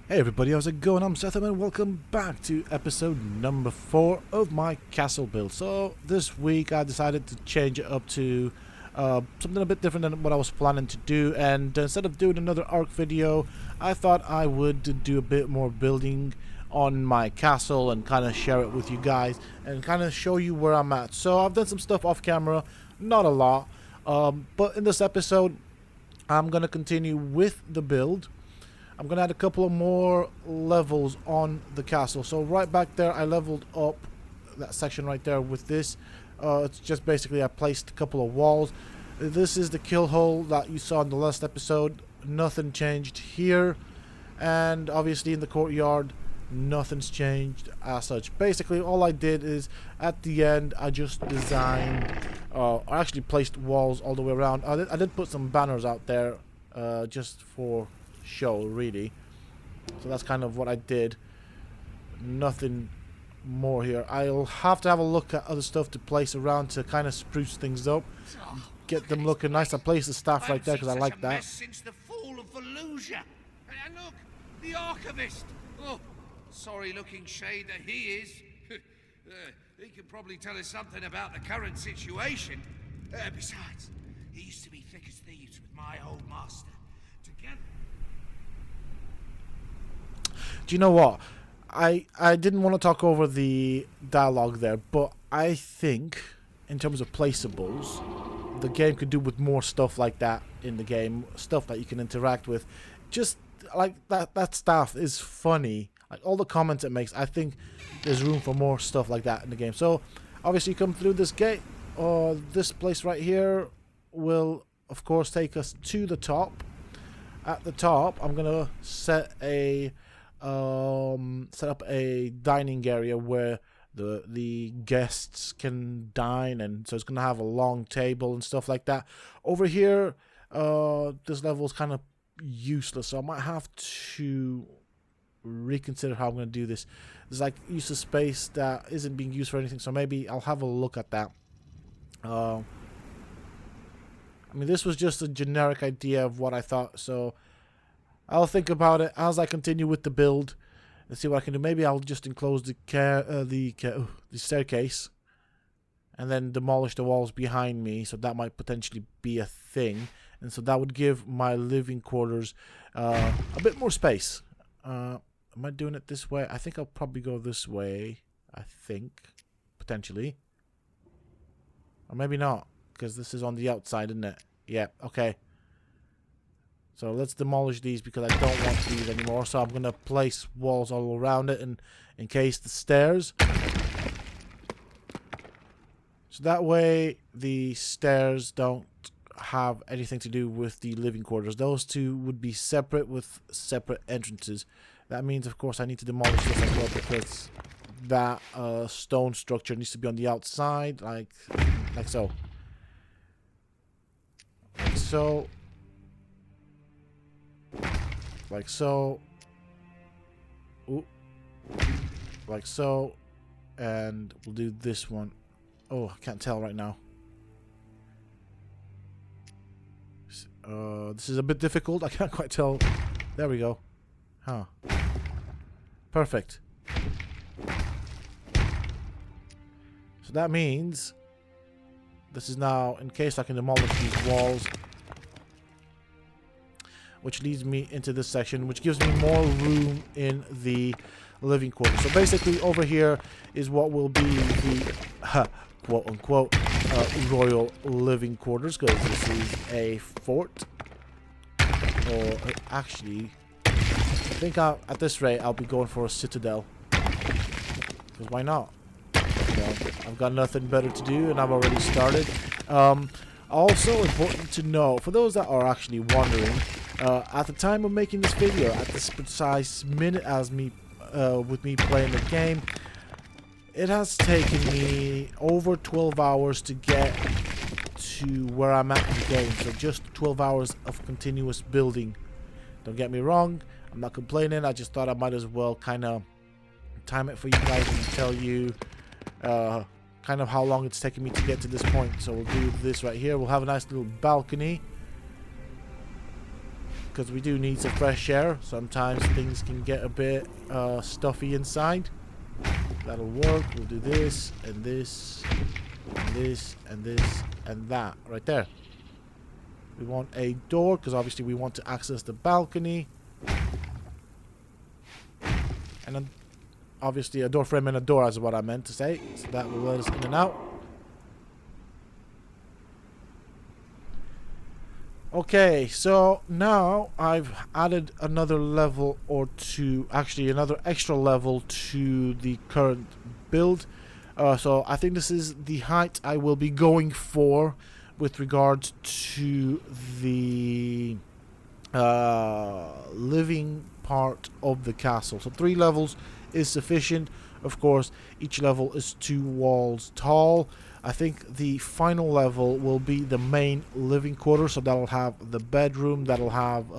Hey everybody, how's it going? I'm Sethum and welcome back to episode number 4 of my castle build. So this week I decided to change it up to something a bit different than what I was planning to do, and instead of doing another ARC video, I thought I would do a bit more building on my castle and kind of share it with you guys and kind of show you where I'm at. So I've done some stuff off camera, not a lot, but in this episode I'm going to continue with the build. I'm going to add a couple of more levels on the castle. So right back there, I leveled up that section right there with this. It's just basically I placed a couple of walls. This is the kill hole that you saw in the last episode. Nothing changed here. And obviously in the courtyard, nothing's changed as such. Basically, all I did is at the end, I just designed, I actually placed walls all the way around. I did put some banners out there just for show, really. So that's kind of what I did. Nothing more here. I'll have to have a look at other stuff to place around to kind of spruce things up, get them looking nice. I placed the staff right there because I like that. Since the fall of Fallujah. And look, the archivist. Oh, sorry-looking shade that he is. He can probably tell us something about the current situation. Besides, he used to be thick as thieves with my old master. Together. Do you know what? I didn't want to talk over the dialogue there, but I think in terms of placeables, the game could do with more stuff like that in the game, stuff that you can interact with. Just like that staff is funny. Like all the comments it makes, I think there's room for more stuff like that in the game. So obviously you come through this gate, or this place right here will of course take us to the top. At the top, I'm gonna set up a dining area where the guests can dine, and so it's gonna have a long table and stuff like that. Over here, this level is kind of useless, so I might have to reconsider how I'm gonna do this. There's like use of space that isn't being used for anything, so maybe I'll have a look at that. I mean, this was just a generic idea of what I thought, so I'll think about it as I continue with the build and see what I can do. Maybe I'll just enclose the staircase and then demolish the walls behind me, so that might potentially be a thing. And so that would give my living quarters a bit more space. Am I doing it this way? I think I'll probably go this way. I think, potentially. Or maybe not, because this is on the outside, isn't it? Yeah, okay. So let's demolish these because I don't want these anymore. So I'm going to place walls all around it and encase the stairs. So that way the stairs don't have anything to do with the living quarters. Those two would be separate with separate entrances. That means, of course, I need to demolish this as well because that stone structure needs to be on the outside, like so. Like so. Ooh. Like so. And we'll do this one. Oh, I can't tell right now. This is a bit difficult. I can't quite tell. There we go. Huh. Perfect. So that means this is now in case I can demolish these walls, which leads me into this section, which gives me more room in the living quarters. So basically over here is what will be the quote-unquote royal living quarters, because this is a fort. Or actually, I think at this rate I'll be going for a citadel. Because why not? I've got nothing better to do and I've already started. Also important to know, for those that are actually wondering, at the time of making this video, at this precise minute as with me playing the game, it has taken me over 12 hours to get to where I'm at in the game. So just 12 hours of continuous building. Don't get me wrong, I'm not complaining. I just thought I might as well kind of time it for you guys and tell you kind of how long it's taken me to get to this point. So we'll do this right here. We'll have a nice little balcony. because we do need some fresh air. Sometimes things can get a bit stuffy inside. That'll work. We'll do this and this and this and this and that right there. We want a door because obviously we want to access the balcony. And then obviously a door frame and a door is what I meant to say. So that will let us in and out. Okay, so now I've added another level or two, actually another extra level to the current build. So I think this is the height I will be going for with regards to the living part of the castle. So 3 levels is sufficient. Of course, each level is 2 walls tall. I think the final level will be the main living quarter, so that'll have the bedroom, that'll have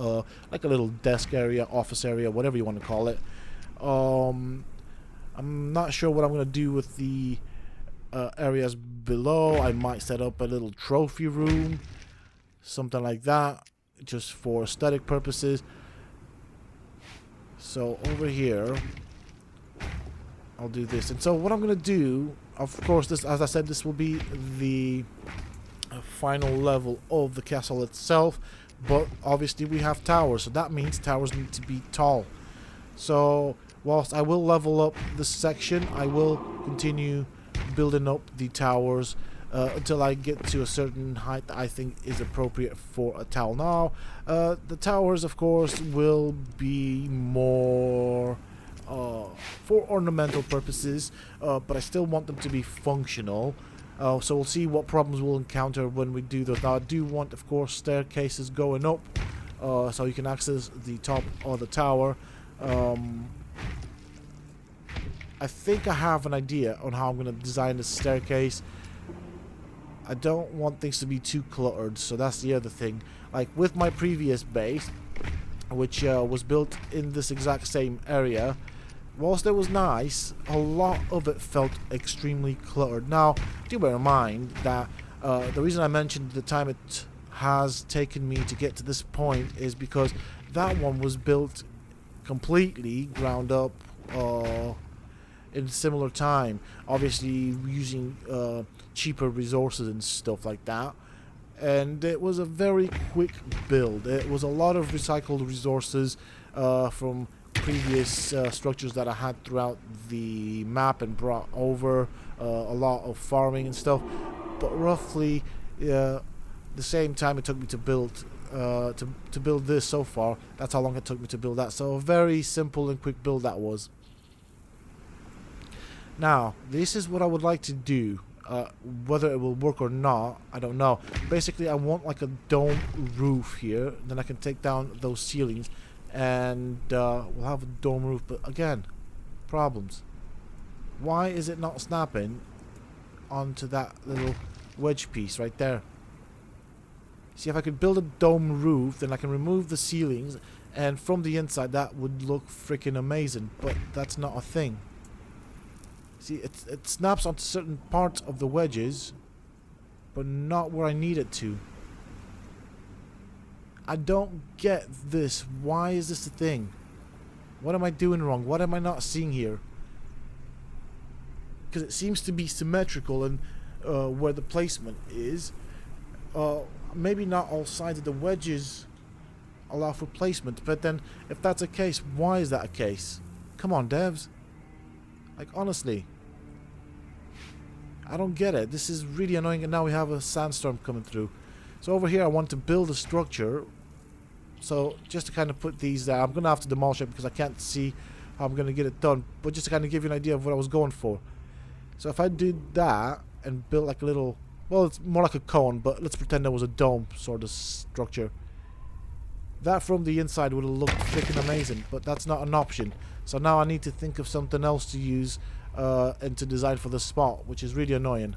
like a little desk area, office area, whatever you want to call it. I'm not sure what I'm going to do with the areas below. I might set up a little trophy room, something like that, just for aesthetic purposes. So over here, I'll do this. And so what I'm going to do, of course, this, as I said, this will be the final level of the castle itself, but obviously we have towers, so that means towers need to be tall. So whilst I will level up this section, I will continue building up the towers until I get to a certain height that I think is appropriate for a tower. Now, the towers, of course, will be more for ornamental purposes, but I still want them to be functional. So we'll see what problems we'll encounter when we do those. Now I do want, of course, staircases going up, so you can access the top of the tower. I think I have an idea on how I'm going to design the staircase. I don't want things to be too cluttered, so that's the other thing. Like with my previous base, which was built in this exact same area, whilst it was nice, a lot of it felt extremely cluttered. Now, do bear in mind that the reason I mentioned the time it has taken me to get to this point is because that one was built completely ground up in similar time, obviously using cheaper resources and stuff like that. And it was a very quick build. It was a lot of recycled resources from previous structures that I had throughout the map and brought over, a lot of farming and stuff. But roughly the same time it took me to build to build this so far, that's how long it took me to build that. So a very simple and quick build that was. Now, this is what I would like to do. Whether it will work or not, I don't know. Basically, I want like a dome roof here. Then I can take down those ceilings, and we'll have a dome roof. But again, problems. Why is it not snapping onto that little wedge piece right there? See, if I could build a dome roof, then I can remove the ceilings, and from the inside that would look freaking amazing. But that's not a thing. See, it snaps onto certain parts of the wedges, but not where I need it to. I don't get this. Why is this a thing? What am I doing wrong? What am I not seeing here? Because it seems to be symmetrical in where the placement is. Maybe not all sides of the wedges allow for placement, but then if that's a case, why is that a case? Come on, devs. Like, honestly, I don't get it. This is really annoying, and now we have a sandstorm coming through. So over here I want to build a structure. So just to kind of put these there, I'm going to have to demolish it because I can't see how I'm going to get it done. But just to kind of give you an idea of what I was going for. So if I did that and built like a little, well, it's more like a cone, but let's pretend there was a dome sort of structure. That from the inside would have looked freaking amazing, but that's not an option. So now I need to think of something else to use and to design for the spot, which is really annoying.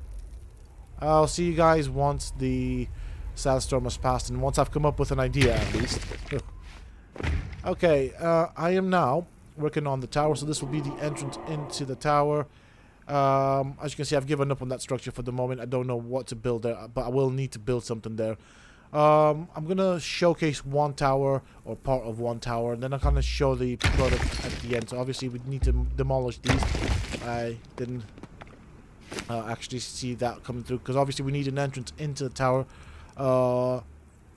I'll see you guys once the sandstorm has passed and once I've come up with an idea at least. Okay, I am now working on the tower, so this will be the entrance into the tower. As you can see, I've given up on that structure for the moment. I don't know what to build there, but I will need to build something there. I'm gonna showcase one tower or part of one tower, and then I'm gonna show the product at the end. So obviously we need to demolish these. I didn't actually see that coming through because obviously we need an entrance into the tower,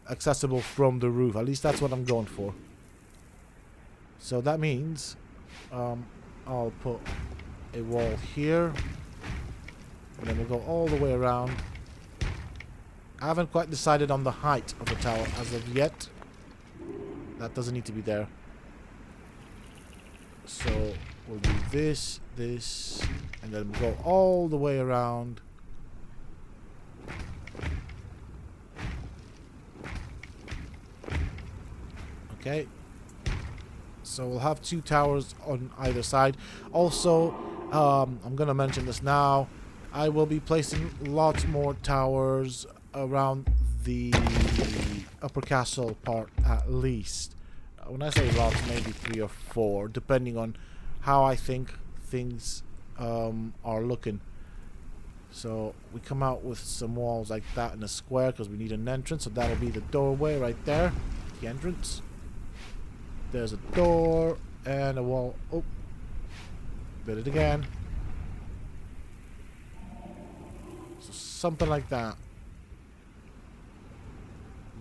accessible from the roof. At least that's what I'm going for. So that means I'll put a wall here, and then we'll go all the way around. I haven't quite decided on the height of the tower as of yet. That doesn't need to be there. So we'll do this, this, and then we'll go all the way around. Okay. So we'll have 2 towers on either side. Also, I'm going to mention this now. I will be placing lots more towers around the upper castle part at least. When I say lots, maybe 3 or 4, depending on how I think things are looking. So we come out with some walls like that in a square because we need an entrance. So that'll be the doorway right there, the entrance. There's a door and a wall. Oh, did it again. So something like that.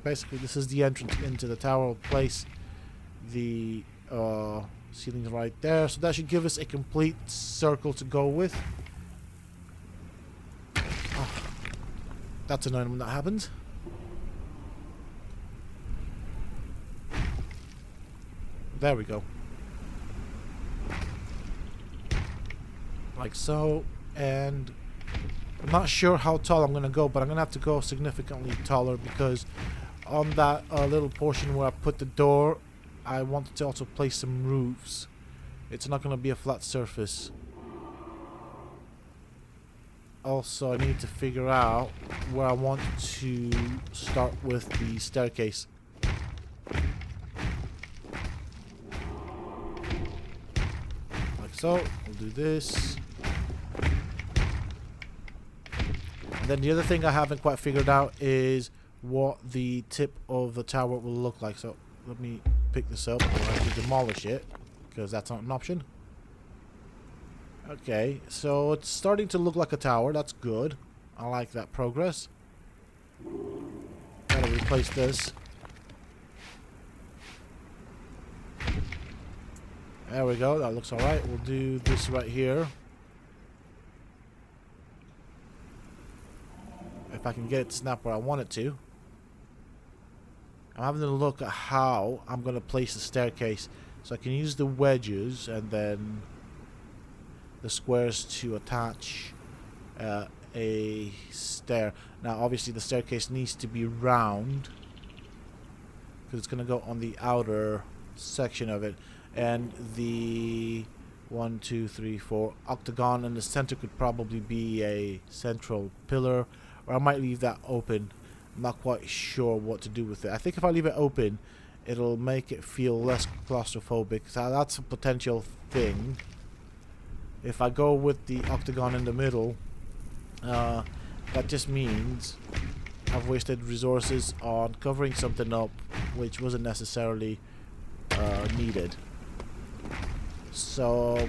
Basically, this is the entrance into the tower. We'll place the ceilings right there. So that should give us a complete circle to go with. Oh, that's annoying when that happens. There we go. Like so. And I'm not sure how tall I'm going to go, but I'm going to have to go significantly taller because on that little portion where I put the door, I wanted to also place some roofs. It's not going to be a flat surface. Also, I need to figure out where I want to start with the staircase. Like so. We'll do this. And then the other thing I haven't quite figured out is what the tip of the tower will look like. So let me pick this up. I'll have to demolish it because that's not an option. Okay, so it's starting to look like a tower. That's good. I like that progress. Gotta replace this. There we go. That looks alright. We'll do this right here. If I can get it to snap where I want it to. I'm having a look at how I'm going to place the staircase. So I can use the wedges and then the squares to attach a stair. Now obviously the staircase needs to be round because it's going to go on the outer section of it. And the 1, 2, 3, 4 octagon in the center could probably be a central pillar. Or I might leave that open. I'm not quite sure what to do with it. I think if I leave it open, it'll make it feel less claustrophobic. So that's a potential thing. If I go with the octagon in the middle, that just means I've wasted resources on covering something up which wasn't necessarily needed. So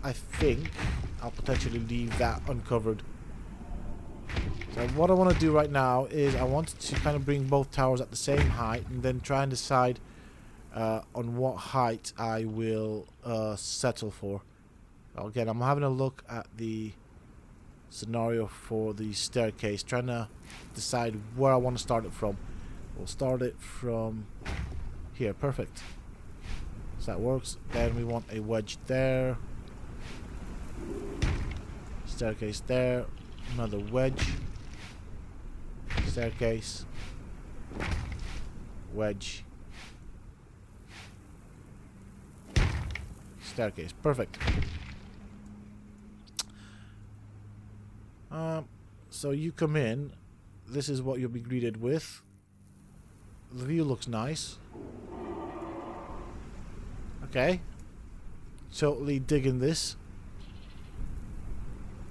I think I'll potentially leave that uncovered. So what I want to do right now is I want to kind of bring both towers at the same height and then try and decide on what height I will settle for. Again, I'm having a look at the scenario for the staircase, trying to decide where I want to start it from. We'll start it from here. Perfect. So that works. Then we want a wedge there. Staircase there. Another wedge. Staircase. Wedge. Staircase. Perfect. So you come in. This is what you'll be greeted with. The view looks nice. Okay. Totally digging this.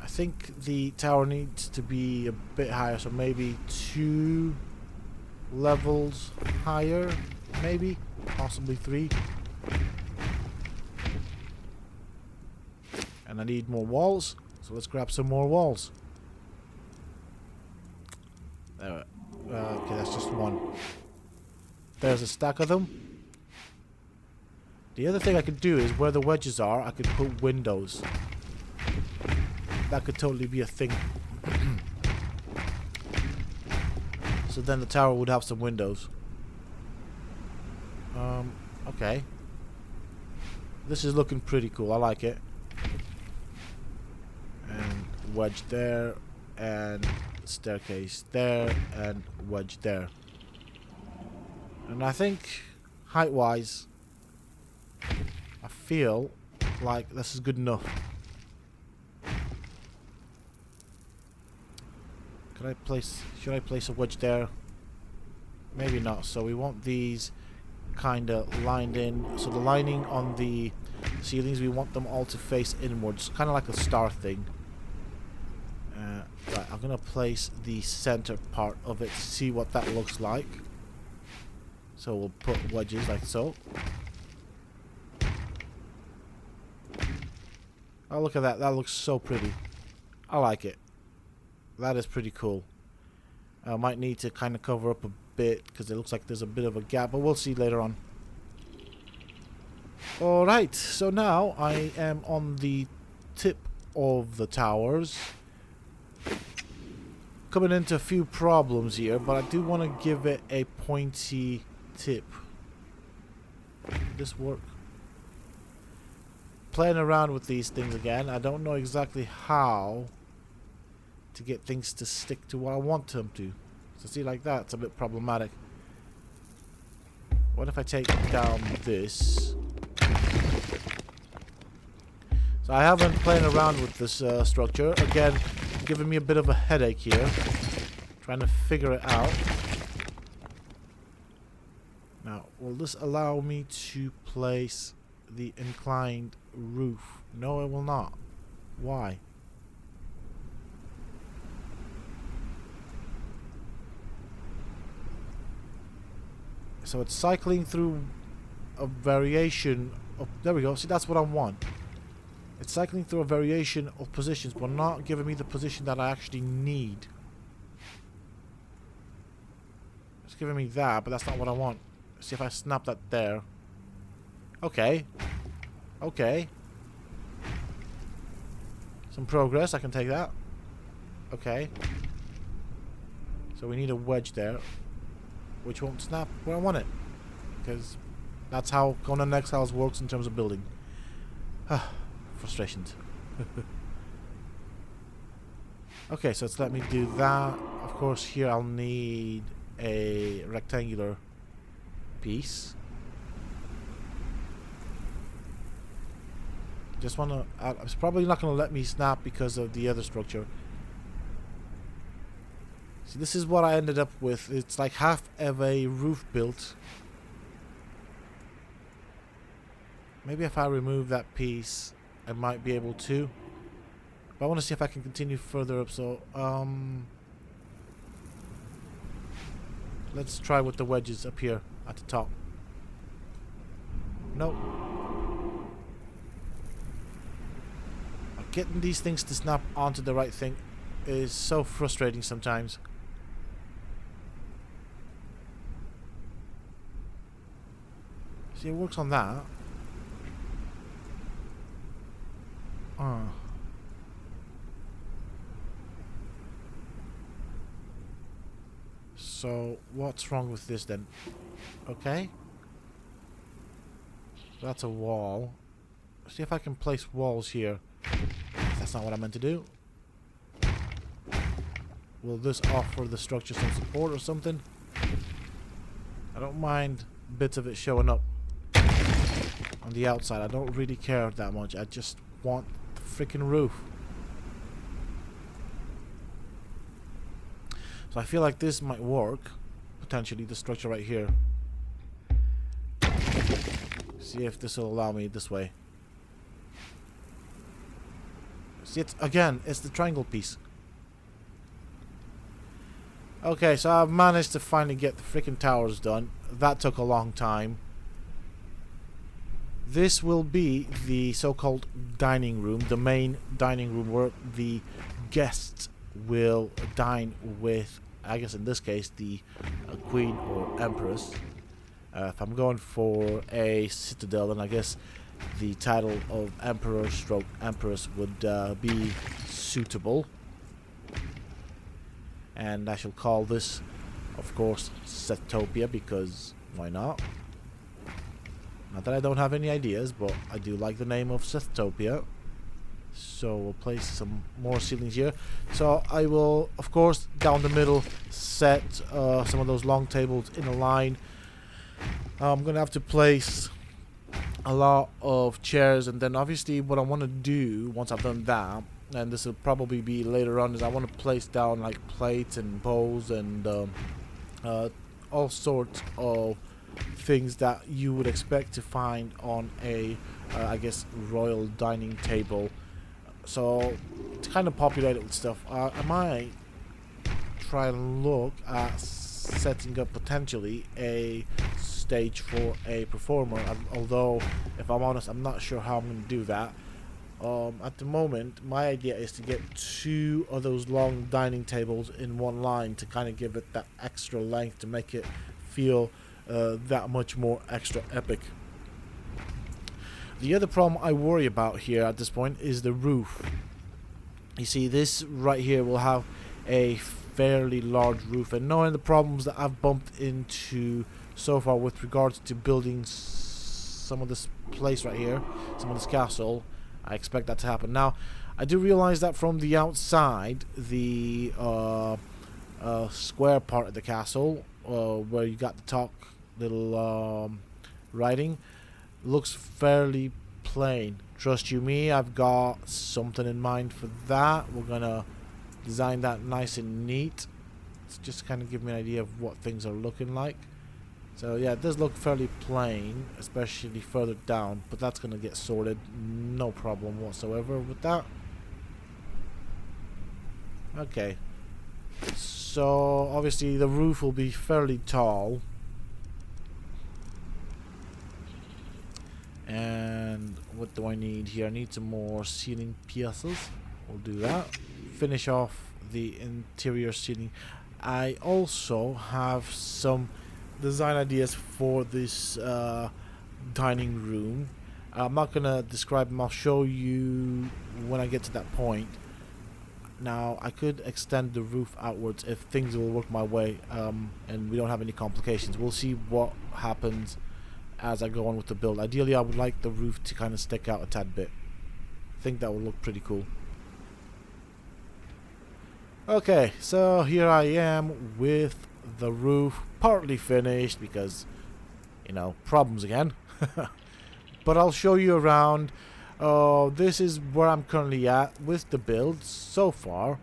I think the tower needs to be a bit higher, so maybe 2 levels higher, maybe, possibly 3. And I need more walls, so let's grab some more walls. There. Okay, that's just one. There's a stack of them. The other thing I could do is where the wedges are, I could put windows. That could totally be a thing. So then the tower would have some windows. Okay. This is looking pretty cool. I like it. And wedge there, and staircase there, and wedge there. And I think, height-wise, I feel like this is good enough. Should I place a wedge there? Maybe not. So we want these kind of lined in. So the lining on the ceilings, we want them all to face inwards, kind of like a star thing. Right, I'm gonna place the center part of it to see what that looks like. So we'll put wedges like so. Oh, look at that. That looks so pretty. I like it. That is pretty cool. I might need to kind of cover up a bit because it looks like there's a bit of a gap, but we'll see later on. Alright, so now I am on the tip of the towers. Coming into a few problems here, but I do want to give it a pointy tip. Did this work? Playing around with these things again. I don't know exactly how to get things to stick to what I want them to. So see, like that, it's a bit problematic. What if I take down this? So I have been playing around with this structure. Again, giving me a bit of a headache here. Trying to figure it out. Now, will this allow me to place the inclined roof? No, it will not. Why? So it's cycling through a variation of... There we go. See, that's what I want. It's cycling through a variation of positions, but not giving me the position that I actually need. It's giving me that, but that's not what I want. See if I snap that there. Okay. Okay. Some progress. I can take that. Okay. So we need a wedge there, which won't snap where I want it, because that's how Conan Exiles works in terms of building. Frustrations. Okay, so it's let me do that. Of course, here I'll need a rectangular piece. Just wanna... it's probably not gonna let me snap because of the other structure. See, this is what I ended up with. It's like half of a roof built. Maybe if I remove that piece, I might be able to. But I want to see if I can continue further up. So, let's try with the wedges up here at the top. Nope. Getting these things to snap onto the right thing is so frustrating sometimes. See, it works on that. So, what's wrong with this then? Okay. That's a wall. See if I can place walls here. That's not what I meant to do. Will this offer the structure some support or something? I don't mind bits of it showing up on the outside. I don't really care that much. I just want the freaking roof. So I feel like this might work. Potentially, the structure right here. See if this will allow me this way. See, it's the triangle piece. Okay, so I've managed to finally get the freaking towers done. That took a long time. This will be the so-called dining room, the main dining room where the guests will dine with, I guess in this case, the queen or empress. If I'm going for a citadel, then I guess the title of emperor stroke empress would be suitable. And I shall call this, of course, Setopia, because why not? Not that I don't have any ideas, but I do like the name of Setopia. So we'll place some more ceilings here. So I will, of course, down the middle, set some of those long tables in a line. I'm going to have to place a lot of chairs, and then obviously what I want to do once I've done that, and this will probably be later on, is I want to place down like plates and bowls and all sorts of things that you would expect to find on a I guess royal dining table. So to kind of populate it with stuff, I might try and look at setting up potentially a stage for a performer, although if I'm honest, I'm not sure how I'm going to do that. At the moment, my idea is to get 2 of those long dining tables in one line to kind of give it that extra length to make it feel that much more extra epic. The other problem I worry about here at this point is the roof. You see, this right here will have a fairly large roof, and knowing the problems that I've bumped into so far with regards to building some of this place right here, some of this castle, I expect that to happen. Now, I do realize that from the outside, the square part of the castle, where you got the top little writing, looks fairly plain. Trust you me, I've got something in mind for that. We're gonna design that nice and neat. It's just kind of give me an idea of what things are looking like. So yeah, it does look fairly plain, especially further down, but that's gonna get sorted, no problem whatsoever with that. Okay, so obviously the roof will be fairly tall, and what do I need here? I need some more ceiling pieces. We'll do that. Finish off the interior ceiling. I also have some design ideas for this dining room. I'm not gonna describe them, I'll show you when I get to that point. Now, I could extend the roof outwards if things will work my way, and we don't have any complications. We'll see what happens as I go on with the build. Ideally, I would like the roof to kind of stick out a tad bit. I think that would look pretty cool. Okay, so here I am with the roof partly finished because, you know, problems again. But I'll show you around. This is where I'm currently at with the build so far.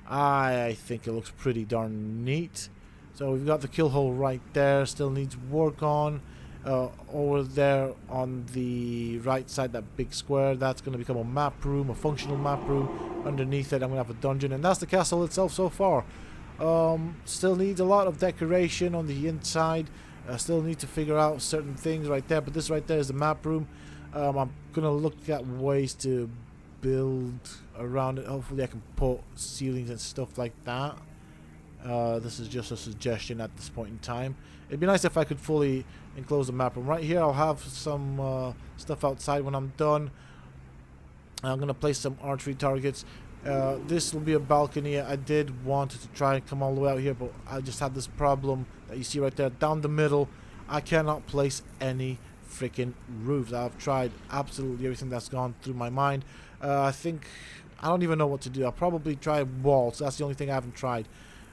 I think it looks pretty darn neat. So we've got the kill hole right there, still needs work on. Over there on the right side, that big square, that's going to become a map room, a functional map room. Underneath it, I'm going to have a dungeon, and that's the castle itself so far. Still needs a lot of decoration on the inside. Still need to figure out certain things right there, but this right there is the map room. I'm going to look at ways to build around it. Hopefully I can put ceilings and stuff like that. This is just a suggestion at this point in time. It'd be nice if I could fully enclose the map room. Right here I'll have some stuff outside when I'm done. I'm going to place some archery targets. This will be a balcony. I did want to try and come all the way out here, but I just had this problem that you see right there. Down the middle, I cannot place any freaking roofs. I've tried absolutely everything that's gone through my mind. I think, I don't even know what to do. I'll probably try walls. That's the only thing I haven't tried.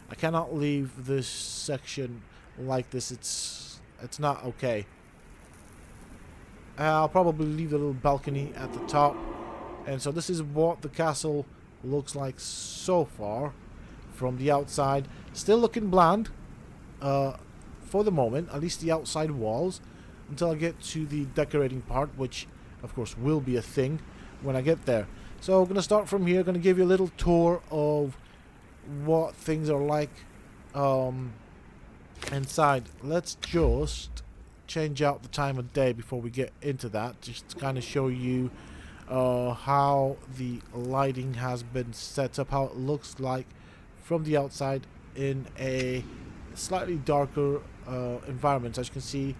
I cannot leave this section like this. It's not okay. I'll probably leave the little balcony at the top. And so this is what the castle looks like so far from the outside. Still looking bland for the moment, at least the outside walls, until I get to the decorating part, which of course will be a thing when I get there. So I'm going to start from here. Going to give you a little tour of what things are like inside. Let's just change out the time of day before we get into that, just to kind of show you how the lighting has been set up, how it looks like from the outside in a slightly darker environment. As you can see,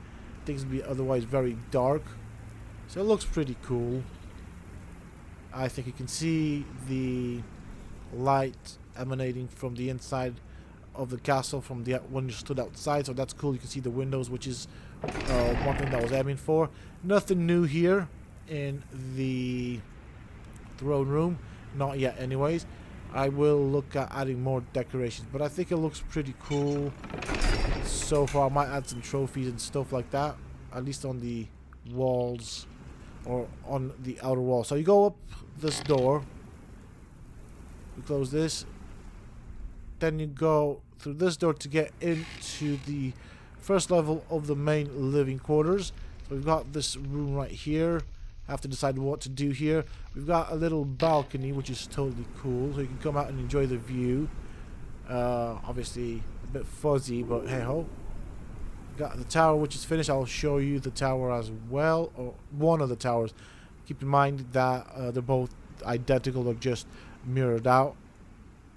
things will be otherwise very dark, so it looks pretty cool. I think you can see the light emanating from the inside of the castle from the when you stood outside, so that's cool. You can see the windows, which is one thing that I was aiming for. Nothing new here in the throne room, not yet anyways. I will look at adding more decorations, but I think it looks pretty cool so far. I might add some trophies and stuff like that, at least on the walls or on the outer wall. So you go up this door, you close this, then you go through this door to get into the first level of the main living quarters. So we've got this room right here. Have to decide what to do here. We've got a little balcony, which is totally cool, so you can come out and enjoy the view. Obviously a bit fuzzy, but hey ho. Got the tower, which is finished. I'll show you the tower as well, or one of the towers. Keep in mind that they're both identical, or just mirrored out.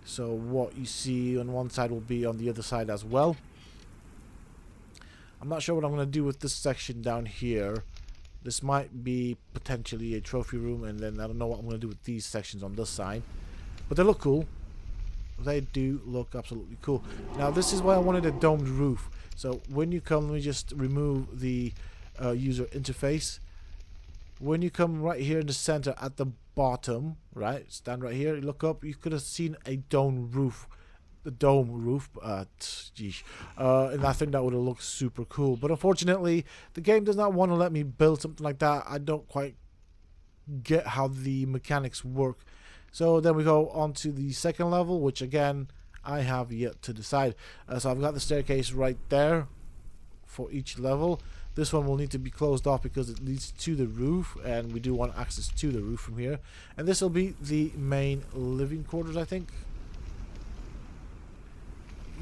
So what you see on one side will be on the other side as well. I'm not sure what I'm going to do with this section down here. This might be potentially a trophy room, and then I don't know what I'm going to do with these sections on this side. But they look cool. They do look absolutely cool. Now this is why I wanted a domed roof. So when you come, let me just remove the user interface. When you come right here in the center at the bottom, right, stand right here, you look up, you could have seen a dome roof. The dome roof, and I think that would have looked super cool. But unfortunately, the game does not want to let me build something like that. I don't quite get how the mechanics work. So then we go on to the second level, which again, I have yet to decide. So I've got the staircase right there for each level. This one will need to be closed off because it leads to the roof, and we do want access to the roof from here. And this will be the main living quarters, I think.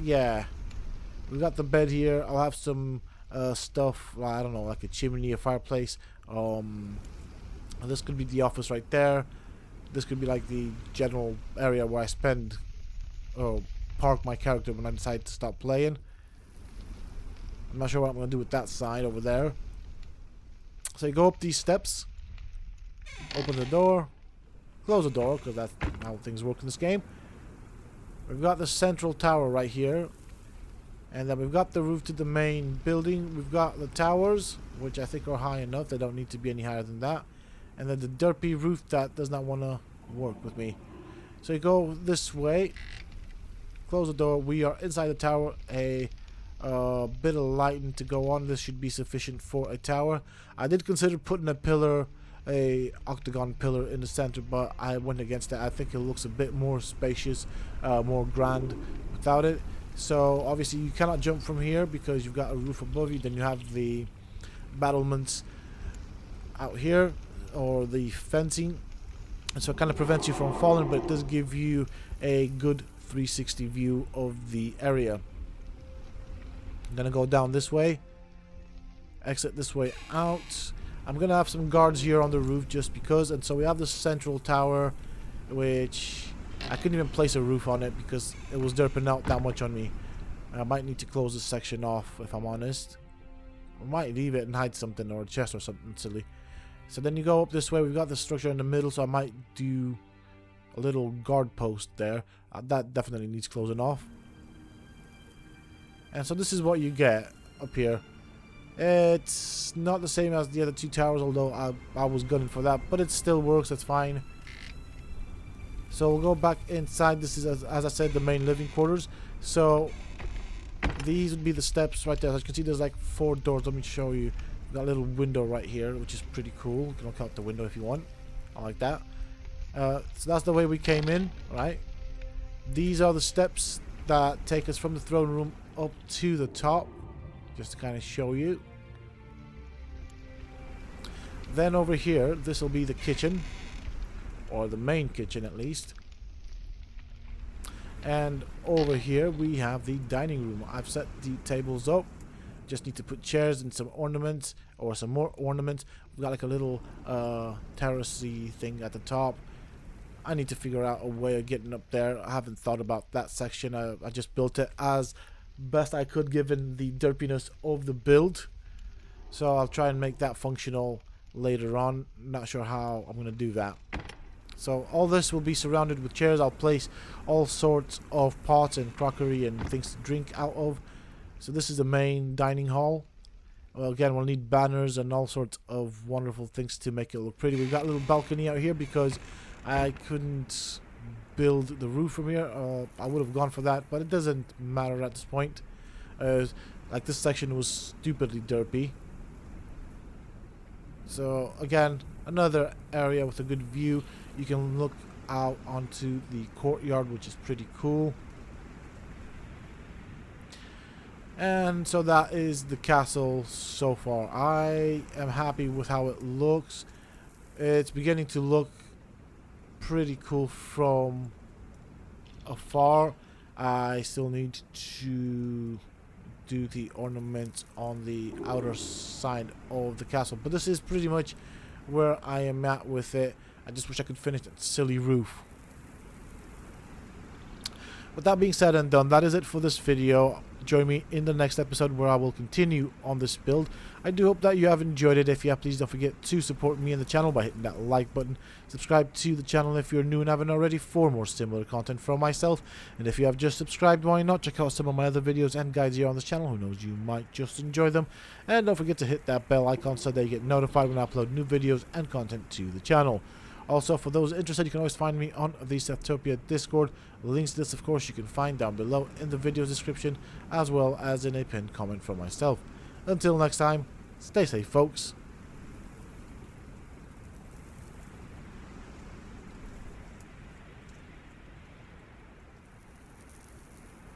Yeah, we got the bed here. I'll have some stuff, I don't know, like a chimney, a fireplace. This could be the office right there. This could be like the general area where I spend or park my character when I decide to stop playing. I'm not sure what I'm going to do with that side over there. So you go up these steps, open the door, close the door, because that's how things work in this game. We've got the central tower right here, and then we've got the roof to the main building. We've got the towers, which I think are high enough. They don't need to be any higher than that. And then the derpy roof that does not want to work with me. So you go this way, close the door. We are inside the tower. A bit of lighting to go on. This should be sufficient for a tower. I did consider putting a pillar, a octagon pillar in the center, but I went against that. I think it looks a bit more spacious, more grand without it. So obviously you cannot jump from here because you've got a roof above you. Then you have the battlements out here, or the fencing, and so it kind of prevents you from falling, but it does give you a good 360 view of the area. I'm gonna go down this way, exit this way out. I'm gonna have some guards here on the roof just because, and so we have the central tower, which I couldn't even place a roof on it because it was derping out that much on me. I might need to close this section off if I'm honest. I might leave it and hide something, or a chest or something silly. So then you go up this way. We've got the structure in the middle, so I might do a little guard post there. That definitely needs closing off. And so this is what you get up here. It's not the same as the other two towers, although I was gunning for that, but it still works. That's fine. So we'll go back inside. This is, as I said, the main living quarters. So these would be the steps right there. As you can see, there's like 4 doors. Let me show you. Got a little window right here, which is pretty cool. You can look out the window if you want. I like that. So that's the way we came in, right? These are the steps that take us from the throne room up to the top, just to kind of show you. Then over here, this will be the kitchen, or the main kitchen at least. And over here we have the dining room. I've set the tables up. Just need to put chairs and some ornaments, or some more ornaments. We've got like a little terrace-y thing at the top. I need to figure out a way of getting up there. I haven't thought about that section. I just built it as best I could given the derpiness of the build. So I'll try and make that functional later on. Not sure how I'm going to do that. So all this will be surrounded with chairs. I'll place all sorts of pots and crockery and things to drink out of. So this is the main dining hall. Well, again, we'll need banners and all sorts of wonderful things to make it look pretty. We've got a little balcony out here because I couldn't build the roof from here. I would have gone for that, but it doesn't matter at this point. Like this section was stupidly derpy. So again, another area with a good view. You can look out onto the courtyard, which is pretty cool. And so that is the castle so far. I am happy with how it looks. It's beginning to look pretty cool from afar. I still need to do the ornaments on the outer side of the castle, but this is pretty much where I am at with it. I just wish I could finish that silly roof. With that being said and done, that is it for this video. Join me in the next episode where I will continue on this build. I do hope that you have enjoyed it. If you have, please don't forget to support me and the channel by hitting that like button. Subscribe to the channel if you're new and haven't already for more similar content from myself. And if you have just subscribed, why not check out some of my other videos and guides here on this channel. Who knows, you might just enjoy them. And don't forget to hit that bell icon so that you get notified when I upload new videos and content to the channel. Also, for those interested, you can always find me on the Sethtopia Discord. Links to this, of course, you can find down below in the video description, as well as in a pinned comment from myself. Until next time, stay safe, folks.